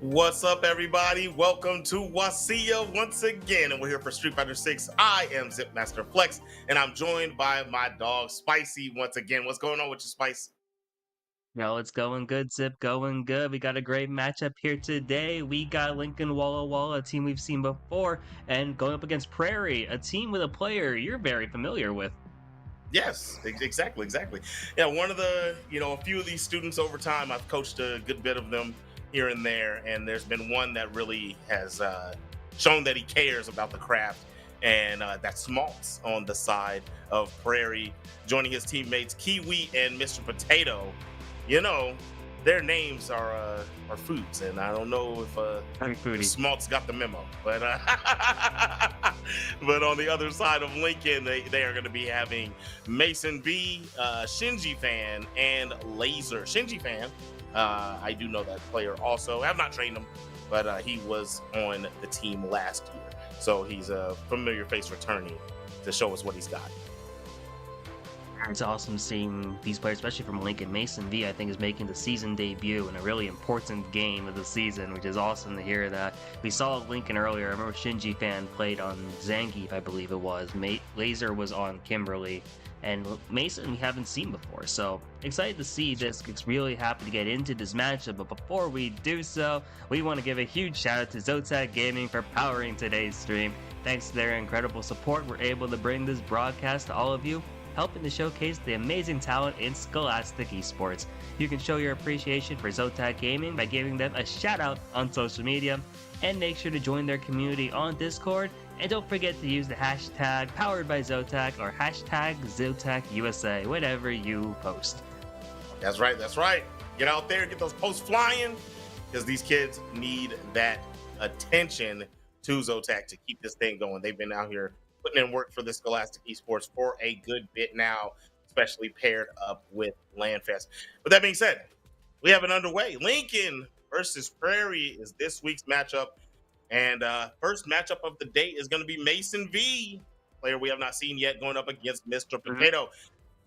What's up, everybody? Welcome to WSSEA once again, and we're here for Street Fighter 6. I am Zipmaster Flex, and I'm joined by my dog Spicy once again. What's going on with you, Spice? No, it's going good, Zip. Going good. We got a great matchup here today. We got Lincoln Walla Walla, a team we've seen before, and going up against Prairie, a team with a player you're very familiar with. Yes, exactly. Yeah, one of a few of these students over time, I've coached a good bit of them here and there, and there's been one that really has shown that he cares about the craft, and that's Smaltz on the side of Prairie, joining his teammates Kiwi and Mr. Potato. You know, their names are foods, and I don't know Very if foodie. Smaltz got the memo, but but on the other side of Lincoln, they are going to be having Mason B, Shinji Fan, and Laser. Shinji Fan, I do know that player also. I have not trained him, but he was on the team last year, so he's a familiar face returning to show us what he's got. It's awesome seeing these players, especially from Lincoln. Mason V, I think, is making the season debut in a really important game of the season, which is awesome to hear that. We saw Lincoln earlier. I remember Shinji Fan played on Zangief, I believe it was. Laser was on Kimberly. And Mason we haven't seen before, so excited to see this. It's really happy to get into this matchup, but before we do so, we want to give a huge shout out to Zotac Gaming for powering today's stream. Thanks to their incredible support, we're able to bring this broadcast to all of you, helping to showcase the amazing talent in Scholastic Esports. You can show your appreciation for Zotac Gaming by giving them a shout out on social media, and make sure to join their community on Discord, and don't forget to use the hashtag powered by Zotac or hashtag ZotacUSA, whatever you post. That's right. Get out there, get those posts flying, because these kids need that attention to Zotac to keep this thing going. They've been out here putting in work for the Scholastic Esports for a good bit now, especially paired up with Landfest. But that being said, we have it underway. Lincoln versus Prairie is this week's matchup. And first matchup of the day is going to be Mason V, player we have not seen yet, going up against Mr. Potato.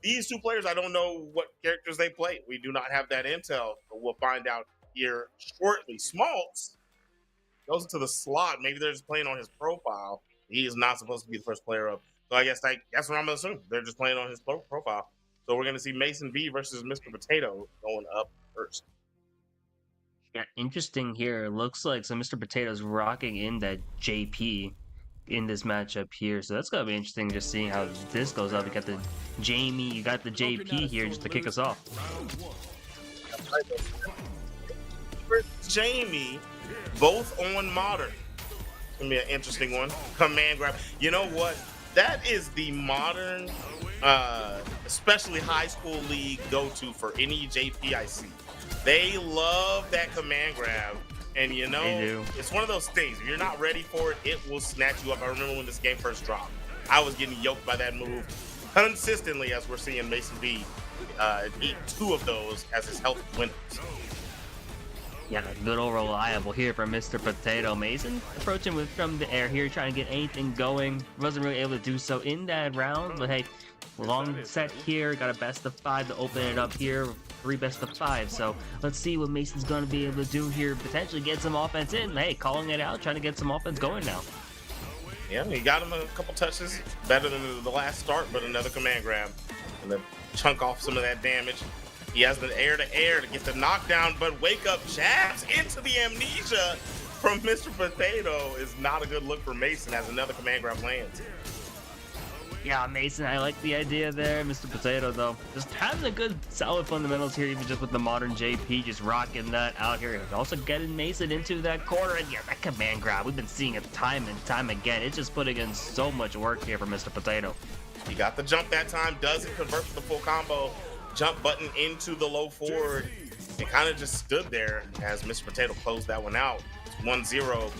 These two players, I don't know what characters they play. We do not have that intel, but we'll find out here shortly. Smaltz goes into the slot. Maybe they're just playing on his profile. He is not supposed to be the first player up. So I guess that's what I'm going to assume. They're just playing on his profile. So we're going to see Mason V versus Mr. Potato going up first. Yeah, interesting here. It looks like so Mr. Potato's rocking in that JP in this matchup here. So that's gonna be interesting just seeing how this goes up. You got the Jamie, you got the JP here just to kick us off. Jamie, both on modern. It's gonna be an interesting one. Command grab. You know what? That is the modern, especially high school league go-to for any JP I see. They love that command grab, and it's one of those things. If you're not ready for it, it will snatch you up. I remember when this game first dropped, I was getting yoked by that move consistently, as we're seeing Mason B eat two of those as his health winners. Yeah, good old reliable here from Mr. Potato. Mason approaching with from the air here, trying to get anything going. Wasn't really able to do so in that round, but hey, long set here. Got a best of 5 to open it up here. 3 best of 5. So let's see what Mason's going to be able to do here. Potentially get some offense in. Hey, calling it out, trying to get some offense going now. Yeah, he got him a couple touches. Better than the last start, but another command grab. And then chunk off some of that damage. He has the air to get the knockdown, but wake up jabs into the amnesia from Mr. Potato is not a good look for Mason as another command grab lands. Yeah, Mason, I like the idea there. Mr. Potato, though, just having a good, solid fundamentals here, even just with the modern JP, just rocking that out here. Also getting Mason into that corner, and yeah, that command grab, we've been seeing it time and time again. It's just putting in so much work here for Mr. Potato. He got the jump that time, doesn't convert to the full combo. Jump button into the low forward, and kind of just stood there as Mr. Potato closed that one out. It's 1-0,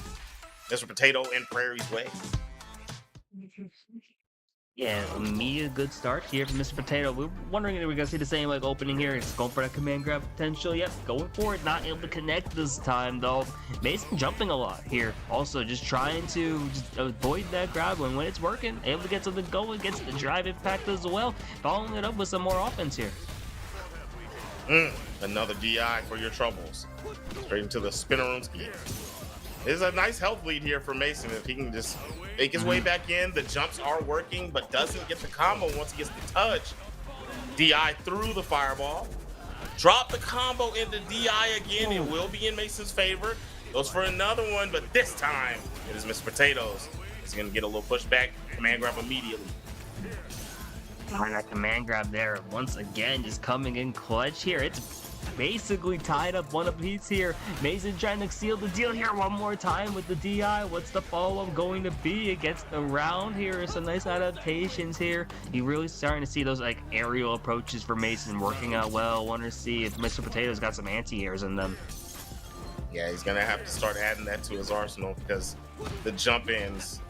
Mr. Potato and Prairie's way. Yeah, immediate good start here from Mr. Potato. We're wondering if we're gonna see the same like opening here. It's going for that command grab potential. Yep, going for it. Not able to connect this time though. Mason jumping a lot here. Also just trying to just avoid that grab when it's working. Able to get something going, gets the drive impact as well. Following it up with some more offense here. Another DI for your troubles. Straight into the spinner room ski. There's a nice health lead here for Mason. If he can just make his way back in, the jumps are working, but doesn't get the combo once he gets the touch. DI through the fireball. Drop the combo into DI again. It will be in Mason's favor. Goes for another one, but this time it is Mr. Potatoes. He's going to get a little pushback. Command grab immediately. And that command grab there once again, just coming in clutch here. It's basically tied up one apiece here. Mason trying to seal the deal here one more time with the DI. What's the follow-up going to be against the round here? Some nice adaptations here. You really starting to see those like aerial approaches for Mason working out well. Want to see if Mr. Potatoes got some anti-airs in them. Yeah, he's gonna have to start adding that to his arsenal because the jump ins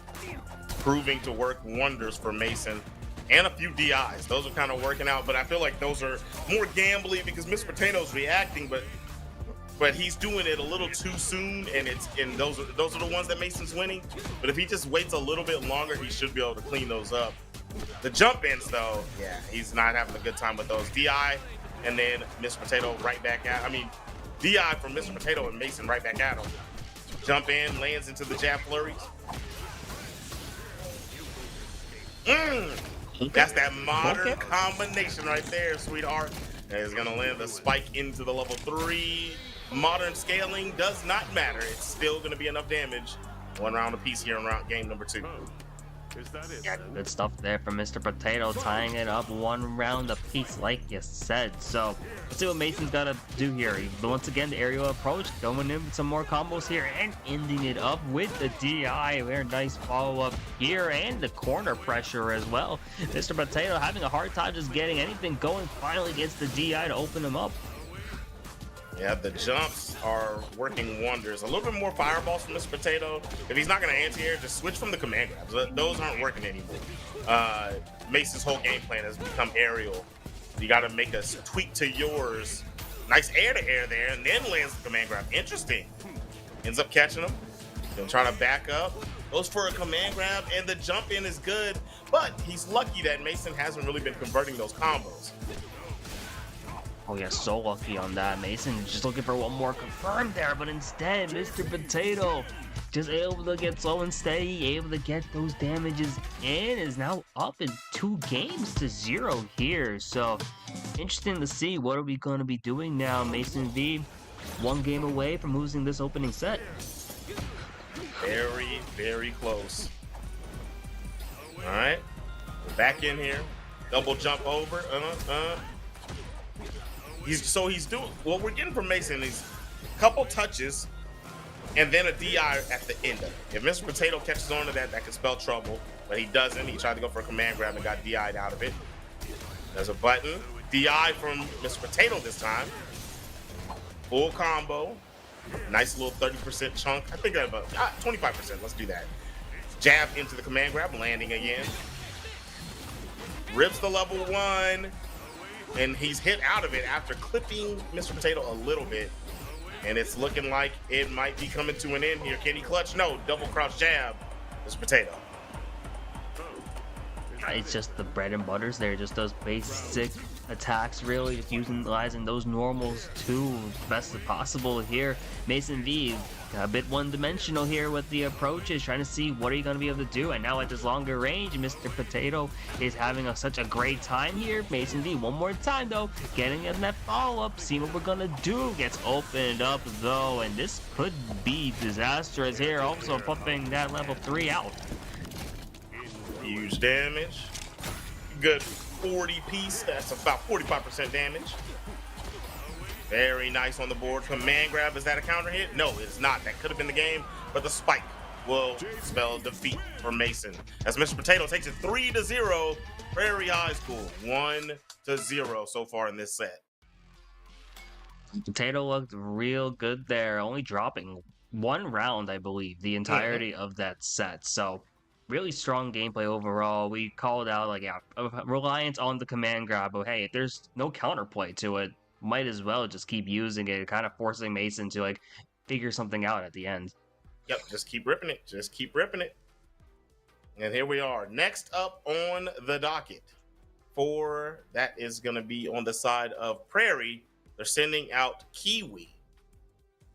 proving to work wonders for Mason. And a few DIs. Those are kind of working out, but I feel like those are more gambly because Mr. Potato's reacting, but he's doing it a little too soon, and those are the ones that Mason's winning. But if he just waits a little bit longer, he should be able to clean those up. The jump ins, though, yeah, he's not having a good time with those. DI, and then Mr. Potato right back at. I mean, DI from Mr. Potato and Mason right back at him. Jump in, lands into the jab flurries. That's that modern combination right there, sweetheart. And it's gonna land the spike into the level 3. Modern scaling does not matter. It's still gonna be enough damage. One round apiece here in game number 2. Yeah, good stuff there from Mr. Potato, tying it up one round apiece, like you said. So let's see what Mason's got to do here. Once again, the aerial approach, going in with some more combos here and ending it up with the DI. Very nice follow-up here and the corner pressure as well. Mr. Potato having a hard time just getting anything going. Finally gets the DI to open him up. Yeah, the jumps are working wonders. A little bit more fireballs from Mr. Potato. If he's not going to anti-air, just switch from the command grabs. Those aren't working anymore. Mason's whole game plan has become aerial. You got to make a tweak to yours. Nice air-to-air there, and then lands the command grab. Interesting. Ends up catching him. Gonna try to back up. Goes for a command grab, and the jump in is good, but he's lucky that Mason hasn't really been converting those combos. Oh yeah, so lucky on that. Mason just looking for one more confirmed there, but instead, Mr. Potato just able to get slow and steady, able to get those damages in, is now up in 2 games to 0 here. So interesting to see what are we going to be doing now. Mason V, 1 game away from losing this opening set. Very, very close. All right, back in here. Double jump over. He's doing what we're getting from Mason is a couple touches and then a DI at the end of it. If Mr. Potato catches on to that, that could spell trouble, but he doesn't. He tried to go for a command grab and got DI'd out of it. There's a button. DI from Mr. Potato this time. Full combo. Nice little 30% chunk. I think about 25%. Let's do that. Jab into the command grab, landing again. Rips the level 1. And he's hit out of it after clipping Mr. Potato a little bit. And it's looking like it might be coming to an end here. Can he clutch? No. Double cross jab. Mr. Potato. It's just the bread and butters there. Just those basic attacks, really. Just utilizing those normals too best as possible here. Mason V, a bit one-dimensional here with the approaches, trying to see what are you going to be able to do. And now at this longer range, Mr. Potato is having such a great time here. Mason V, one more time though, getting in that follow-up, seeing what we're going to do. Gets opened up though, and this could be disastrous here. Also pumping that level 3 out. Huge damage. Good 40 piece. That's about 45% damage. Very nice on the board. Command grab. Is that a counter hit? No, it's not. That could have been the game, but the spike will spell defeat for Mason. As Mr. Potato takes it 3-0. Prairie High School 1-0 so far in this set. Potato looked real good there, only dropping 1 round, I believe, the entirety of that set. So really strong gameplay overall. We called out reliance on the command grab, but hey, if there's no counterplay to it, might as well just keep using it, kind of forcing Mason to figure something out at the end. Yep, just keep ripping it. Just keep ripping it. And here we are. Next up on the docket that is going to be on the side of Prairie. they're sending out Kiwi.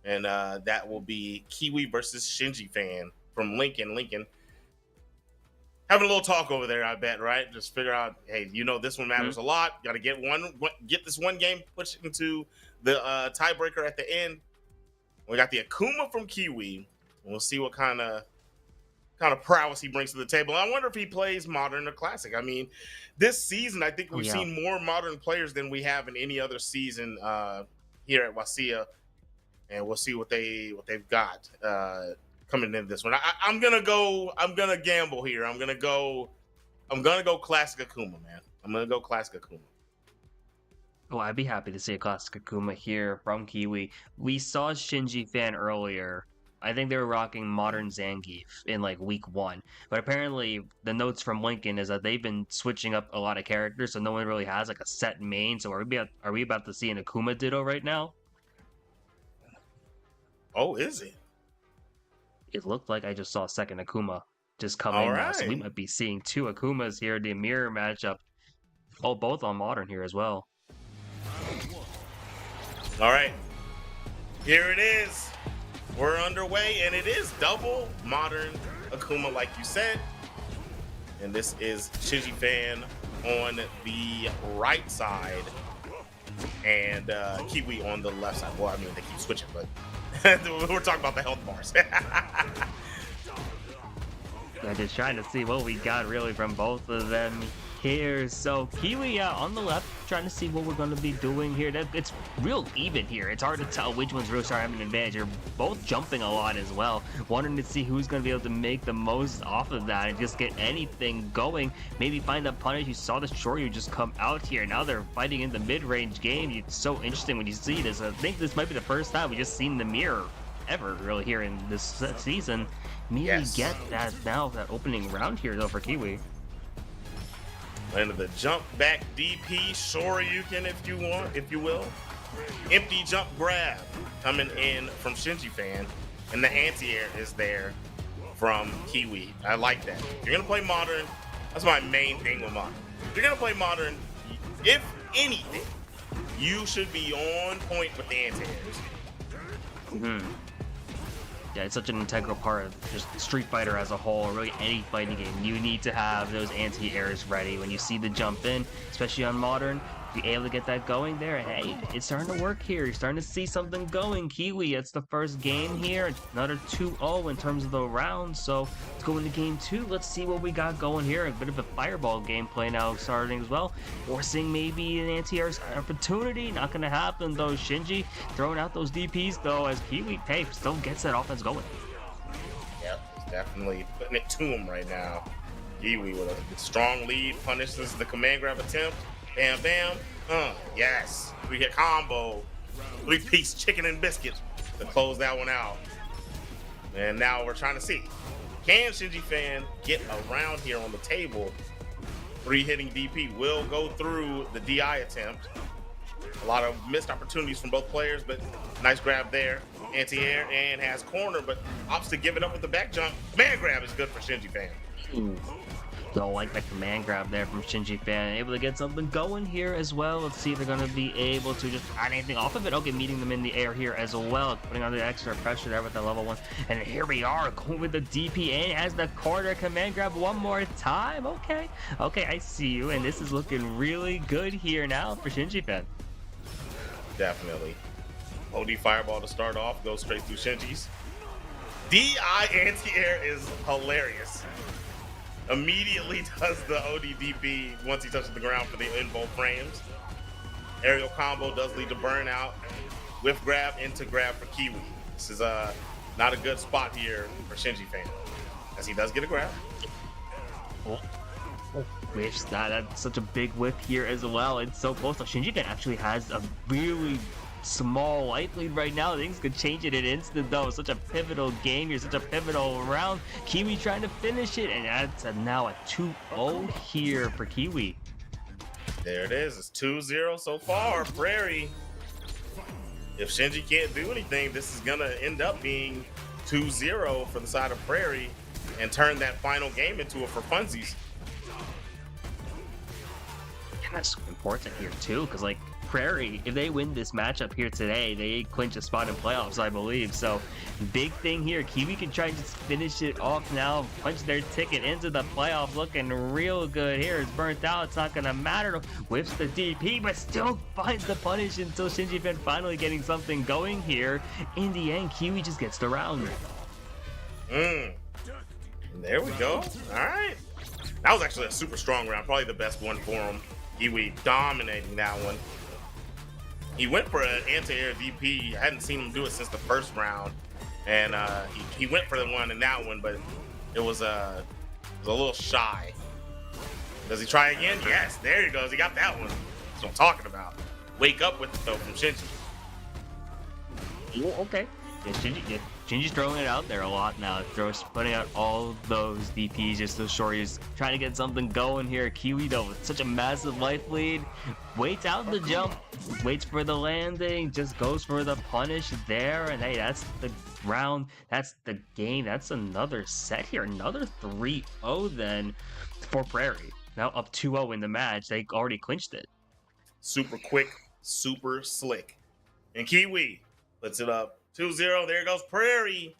And that will be Kiwi versus Shinji Fan from Lincoln. Lincoln having a little talk over there, I bet, right? Just figure out, hey, this one matters a lot. Got to get this one game pushed into the tiebreaker at the end. We got the Akuma from Kiwi. We'll see what kind of prowess he brings to the table. I wonder if he plays Modern or Classic. I mean, this season, I think we've seen more Modern players than we have in any other season here at WSSEA. And we'll see what they've got coming in this one. I'm gonna gamble here. I'm gonna go Classic Akuma, man. I'm gonna go Classic Akuma. Oh, I'd be happy to see a Classic Akuma here from Kiwi. We saw Shinji Fan earlier. I think they were rocking Modern Zangief in like week 1. But apparently the notes from Lincoln is that they've been switching up a lot of characters, so no one really has like a set main. So are we about to see an Akuma Ditto right now? Oh, is it? It looked like I just saw a second Akuma just come in now, so we might be seeing 2 Akumas here, the mirror matchup. Oh, both on Modern here as well. All right, here it is. We're underway, and it is double Modern Akuma, like you said. And this is Shinji Fan on the right side, and Kiwi on the left side. Well, I mean, they keep switching, but we're talking about the health bars. I'm just trying to see what we got really from both of them here. So Kiwi on the left, trying to see what we're going to be doing here. It's real even here. It's hard to tell which one's really starting having an advantage. They're both jumping a lot as well. Wanting to see who's going to be able to make the most off of that and just get anything going. Maybe find a punish. You saw the Shoryu just come out here. Now they're fighting in the mid-range game. It's so interesting when you see this. I think this might be the first time we just seen the mirror ever really here in this season. Immediately get that now, that opening round here though for Kiwi. Into the jump back DP Shoryuken, if you will. Empty jump grab coming in from Shinji Fan, and the anti-air is there from Kiwi. I like that. If you're gonna play Modern, that's my main thing with Modern. If you're gonna play Modern, if anything, you should be on point with the anti-airs. Yeah, it's such an integral part of just Street Fighter as a whole, or really any fighting game. You need to have those anti-airs ready when you see the jump in, especially on Modern. Be able to get that going there. Hey, it's starting to work here. You're starting to see something going. Kiwi, it's the first game here. Another 2-0 in terms of the round. So let's go into game 2. Let's see what we got going here. A bit of a fireball gameplay now starting as well. Forcing maybe an anti-air opportunity. Not going to happen though. Shinji throwing out those DPs though as Kiwi, hey, still gets that offense going. Yep, he's definitely putting it to him right now. Kiwi with a strong lead. Punishes the command grab attempt. Bam, bam. Yes. We get combo. 3-piece chicken and biscuits to close that one out. And now we're trying to see, can Shinji Fan get around here on the table? 3 hitting DP will go through the DI attempt. A lot of missed opportunities from both players, but nice grab there. Anti-air and has corner, but opts to give it up with the back jump. Man grab is good for Shinji Fan. Don't like the command grab there from Shinji Fan. Able to get something going here as well. Let's see if they're going to be able to just add anything off of it. Okay, meeting them in the air here as well. Putting on the extra pressure there with the level 1. And here we are going with the DP and as the corner command grab one more time. Okay, I see you. And this is looking really good here now for Shinji Fan. Definitely. OD fireball to start off. Goes straight through Shinji's. DI anti-air is hilarious. Immediately does the ODDP once he touches the ground for the inbolt frames. Aerial combo does lead to burnout. Whiff grab into grab for Kiwi. This is not a good spot here for Shinji Fan, as he does get a grab. Wish that's such a big whip here as well. It's so close. So Shinji Fan actually has a really small light lead right now. Things could change in an instant though. Such a pivotal game here, such a pivotal round. Kiwi trying to finish it, and that's now a 2-0 here for Kiwi. There it is. It's 2-0 so far. Prairie. If Shinji can't do anything, this is gonna end up being 2-0 for the side of Prairie and turn that final game into a for funsies. And that's important here too, because like Prairie, if they win this matchup here today, they clinch a spot in playoffs, I believe. So big thing here. Kiwi can try and just finish it off now, punch their ticket into the playoffs, looking real good here. It's burnt out. It's not going to matter. Whiffs the DP, but still finds the punish until Shinji Fan finally getting something going here. In the end, Kiwi just gets the round. There we go. All right. That was actually a super strong round. Probably the best one for him. Kiwi dominating that one. He went for an anti-air DP. I hadn't seen him do it since the first round. And he went for the one in that one, but it was a little shy. Does he try again? Yes, there he goes. He got that one. That's what I'm talking about. Wake up with it, though, from Shinji. Okay. Yeah, Shinji's throwing it out there a lot now. Putting out all those DPs, just those shorties, trying to get something going here. Kiwi, though, with such a massive life lead, waits out the jump, waits for the landing, just goes for the punish there. And hey, that's the round. That's the game. That's another set here. Another 3-0 then for Prairie. Now up 2-0 in the match. They already clinched it. Super quick, super slick. And Kiwi puts it up 2-0. There goes Prairie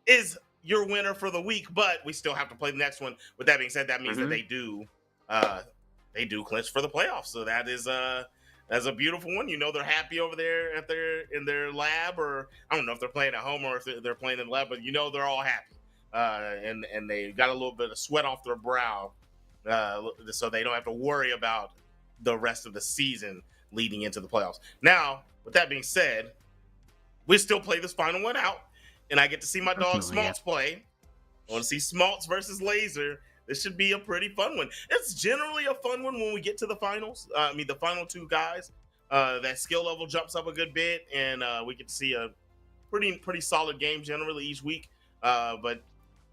is your winner for the week, but we still have to play the next one. With that being said, that means that they do clinch for the playoffs. So that's a beautiful one. You know, they're happy over there in their lab, or I don't know if they're playing at home or if they're playing in the lab, but you know they're all happy. And they got a little bit of sweat off their brow, so they don't have to worry about the rest of the season leading into the playoffs. Now, with that being said, we still play this final one out, and I get to see my dog Smaltz play. I want to see Smaltz versus Laser. This should be a pretty fun one. It's generally a fun one when we get to the finals. The final two guys, that skill level jumps up a good bit, and we get to see a pretty solid game generally each week. But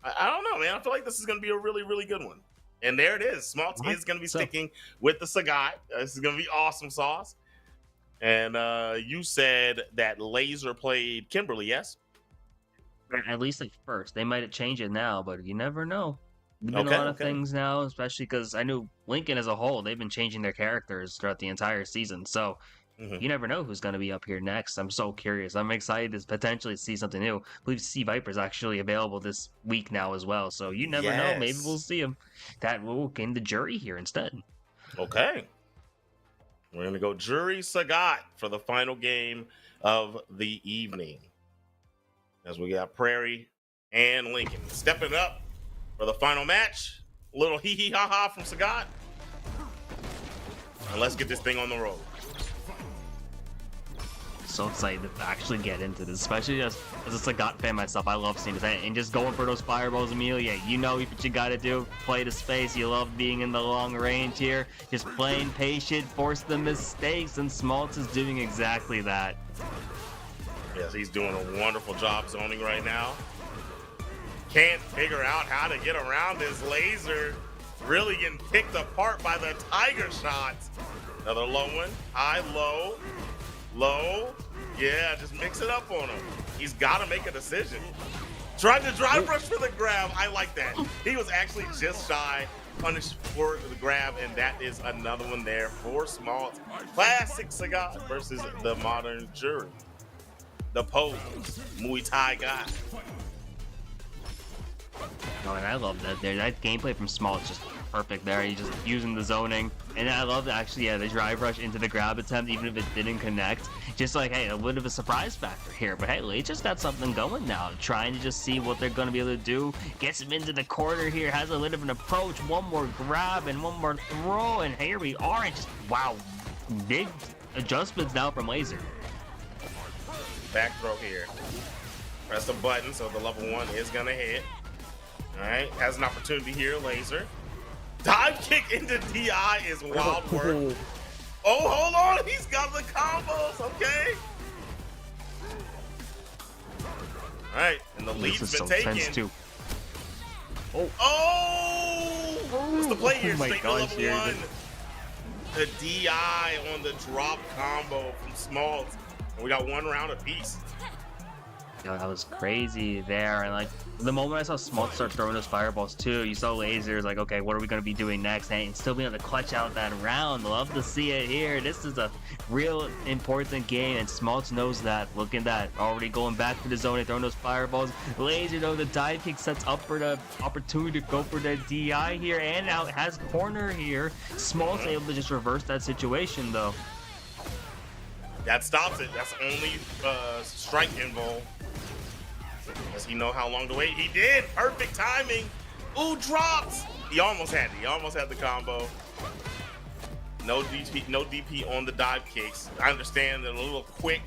I don't know, man. I feel like this is going to be a really, really good one. And there it is. Smaltz is going to be sticking with the Sagat. This is going to be awesome sauce. And you said that Laser played Kimberly, yes? At least at first. They might have changed it now, but you never know. There's been a lot of things now, especially because I knew Lincoln as a whole, they've been changing their characters throughout the entire season. So you never know who's going to be up here next. I'm so curious. I'm excited to potentially see something new. I believe Sea Viper's actually available this week now as well. So you never know. Maybe we'll see him. That will gain the jury here instead. Okay. We're going to go Jury Sagat for the final game of the evening. As we got Prairie and Lincoln stepping up for the final match. A little hee-hee-ha-ha from Sagat. And let's get this thing on the road. So excited to actually get into this, especially just as a Sagat fan myself. I love seeing this and just going for those fireballs, Amelia. You know what you got to do. Play the space. You love being in the long range here. Just playing patient, force the mistakes, and Smaltz is doing exactly that. Yes, he's doing a wonderful job zoning right now. Can't figure out how to get around this Laser. Really getting picked apart by the Tiger shots. Another low one. High, low. Low. Yeah, just mix it up on him. He's got to make a decision. Tried to drive rush for the grab. I like that. He was actually just shy. Punished for the grab, and that is another one there for Smaltz. Classic Sagat versus the modern Jury. The pose. Muay Thai guy. Oh, and I love that there. That gameplay from Smaltz just perfect there. He's just using the zoning. And I love that actually, the drive rush into the grab attempt, even if it didn't connect. Just like, hey, a bit of a surprise factor here. But hey, Lee just got something going now. Trying to just see what they're going to be able to do. Gets him into the corner here. Has a bit of an approach. One more grab and one more throw. And here we are. And just, wow. Big adjustments now from Laser. Back throw here. Press the button so the level 1 is going to hit. All right. Has an opportunity here, Laser. Dive kick into DI is wild work. Oh, hold on. He's got the combos. Okay. All right. And the lead's been taken. Oh! What's the play here? Straight to level 1. The DI on the drop combo from Smaltz. And we got one round apiece. Yo, that was crazy there. And like the moment I saw Smalt start throwing those fireballs too, you saw lasers like, okay, what are we gonna be doing next? And still being able to clutch out that round. Love to see it here. This is a real important game, and Smalt knows that. Look at that. Already going back to the zone and throwing those fireballs. Laser though, the dive kick sets up for the opportunity to go for the DI here, and now it has corner here. Smalt's able to just reverse that situation though. That stops it. That's only strike involved. Does he know how long to wait? He did. Perfect timing. Ooh, drops. He almost had it. He almost had the combo. No DP, no DP on the dive kicks. I understand they're a little quick.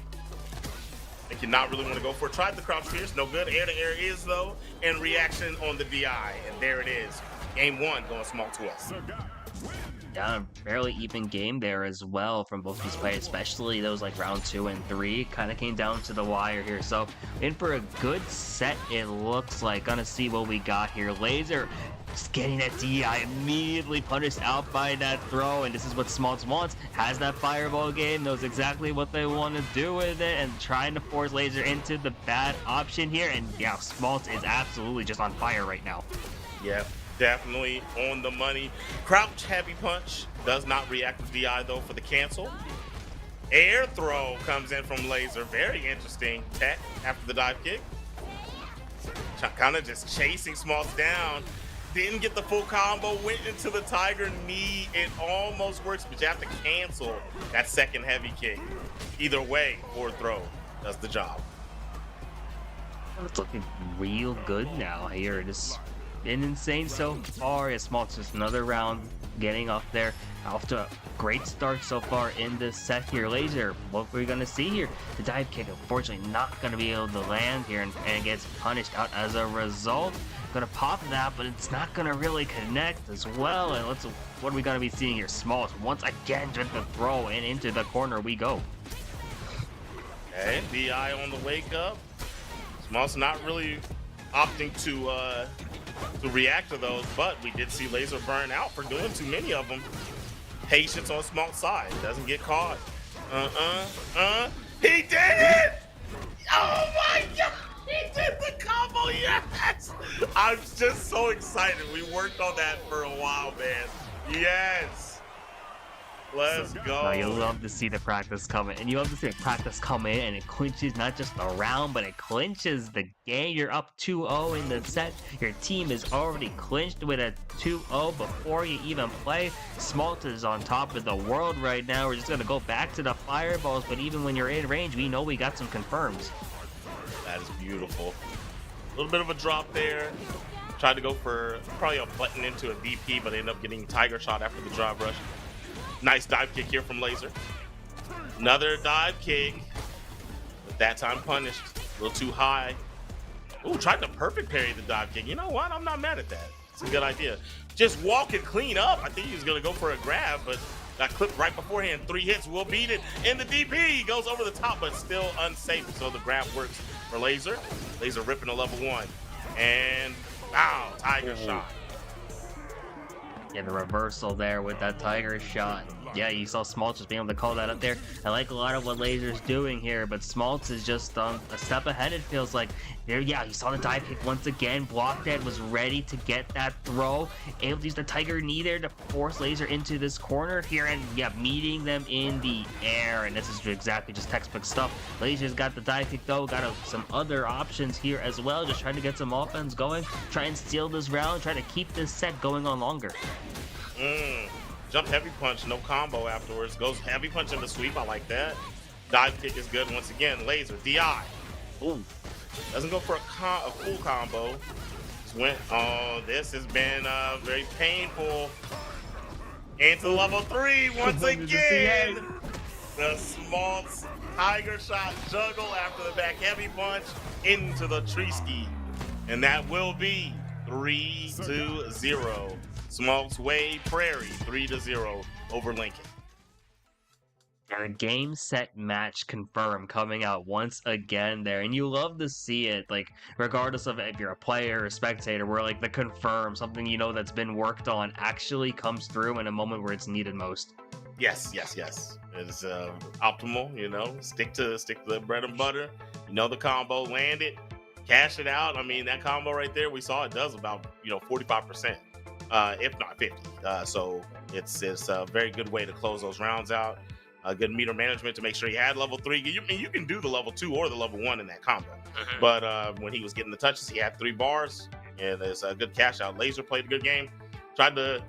They cannot really want to go for it. Tried the crouch fierce. No good. Air to air is though. And reaction on the DI. And there it is. Game 1 going small to us. Yeah, fairly even game there as well from both these players, especially those like round 2 and 3. Kind of came down to the wire here. So in for a good set, it looks like. Gonna see what we got here. Laser just getting that DI immediately punished out by that throw, and this is what Smaltz wants. Has that fireball game, knows exactly what they want to do with it, and trying to force Laser into the bad option here. And yeah, Smaltz is absolutely just on fire right now. Yeah. Definitely on the money. Crouch heavy punch does not react to DI though for the cancel. Air throw comes in from Laser. Very interesting tech after the dive kick. Kind of just chasing Smaltz down. Didn't get the full combo. Went into the Tiger knee. It almost works, but you have to cancel that second heavy kick. Either way, forward throw does the job. It's looking real good now here. Just been insane so far. As Smaltz just another round getting up there, off to a great start so far in this set here. Laser, what we're gonna see here, the dive kick unfortunately not gonna be able to land here, and it gets punished out as a result. Gonna pop that, but it's not gonna really connect as well. And what are we gonna be seeing here? Smaltz once again with the throw, and into the corner we go. Okay, DI on the wake up. Smaltz not really opting to react to those, but we did see Laser burn out for doing too many of them. Patience on Smaltz's side, doesn't get caught. He did it! Oh my God, he did the combo, yes! I'm just so excited. We worked on that for a while, man. Yes. Let's go. Oh, you love to see the practice coming, and you love to see the practice come in, and it clinches not just the round, but it clinches the game. You're up 2-0 in the set. Your team is already clinched with a 2-0 before you even play. Smaltz is on top of the world right now. We're just gonna go back to the fireballs, but even when you're in range, we know we got some confirms. That is beautiful. A little bit of a drop there. Tried to go for probably a button into a DP, but ended up getting Tiger shot after the drive rush. Nice dive kick here from Laser. Another dive kick, but that time punished. A little too high. Ooh, tried to perfect parry the dive kick. You know what? I'm not mad at that. It's a good idea. Just walk and clean up. I think he was going to go for a grab, but got clipped right beforehand. 3 hits will beat it. And the DP goes over the top, but still unsafe. So the grab works for Laser. Laser ripping a level 1. And wow, Tiger shot. Yeah, the reversal there with that Tiger shot. Yeah, you saw Smaltz just being able to call that up there. I like a lot of what Laser's doing here, but Smaltz is just a step ahead, it feels like. There, yeah, you saw the dive kick once again. Blocked it, was ready to get that throw. Able to use the Tiger knee there to force Laser into this corner here, and yeah, meeting them in the air. And this is exactly just textbook stuff. Laser's got the dive kick though, got some other options here as well. Just trying to get some offense going. Try and steal this round, try to keep this set going on longer. Jump heavy punch, no combo afterwards. Goes heavy punch in the sweep, I like that. Dive kick is good once again. Laser, DI. Ooh. Doesn't go for a full combo. Just went, oh, this has been very painful. Into level 3 once again. The Smaltz Tiger shot juggle after the back heavy punch into the tree ski. And that will be 3-0. Smaltz way Prairie 3-0 over Lincoln. And a game, set, match confirmed coming out once again there, and you love to see it, like regardless of if you're a player or a spectator, where like the confirm, something you know that's been worked on, actually comes through in a moment where it's needed most. Yes, yes, yes. It's optimal. Stick to the bread and butter. The combo, land it, cash it out. I mean, that combo right there, we saw it does about 45%, if not 50. So it's a very good way to close those rounds out. Good meter management to make sure he had level 3. You can do the level 2 or the level 1 in that combo. But when he was getting the touches, he had 3 bars, and there's a good cash out. Laser played a good game. Tried to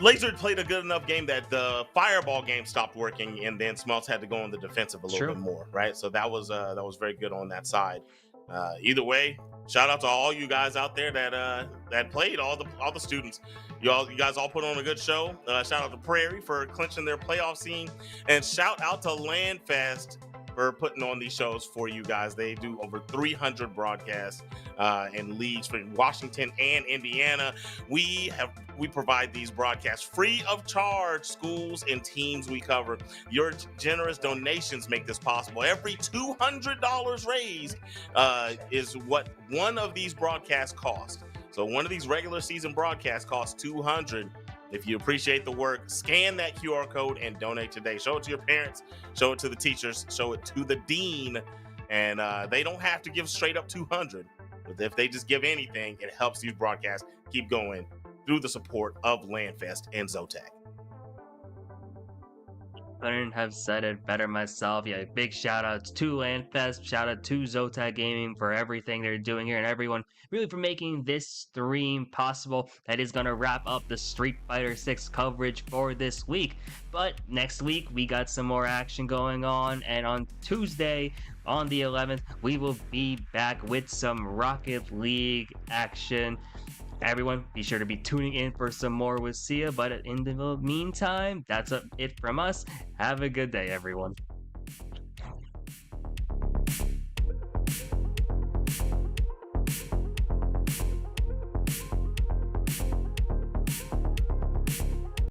Laser played a good enough game that the fireball game stopped working, and then Smelts had to go on the defensive a little bit more, right? So that was very good on that side. Either way, shout out to all you guys out there that played, all the students. You guys all put on a good show. Shout out to Prairie for clinching their playoff scene, and shout out to Landfest for putting on these shows for you guys. They do over 300 broadcasts in leagues for Washington and Indiana. We provide these broadcasts free of charge. Schools and teams we cover. Your generous donations make this possible. Every $200 raised is what one of these broadcasts cost. So one of these regular season broadcasts costs $200. If you appreciate the work, scan that QR code and donate today. Show it to your parents, show it to the teachers, show it to the dean, and they don't have to give straight up $200. But if they just give anything, it helps these broadcasts keep going through the support of Landfest and Zotac. Couldn't have said it better myself. Yeah, big shout outs to Landfest, shout out to Zotac Gaming for everything they're doing here, and everyone really for making this stream possible. That is going to wrap up the Street Fighter 6 coverage for this week. But next week, we got some more action going on, and on Tuesday, on the 11th, we will be back with some Rocket League action. Everyone, be sure to be tuning in for some more with Sia. But in the meantime, that's it from us. Have a good day, everyone.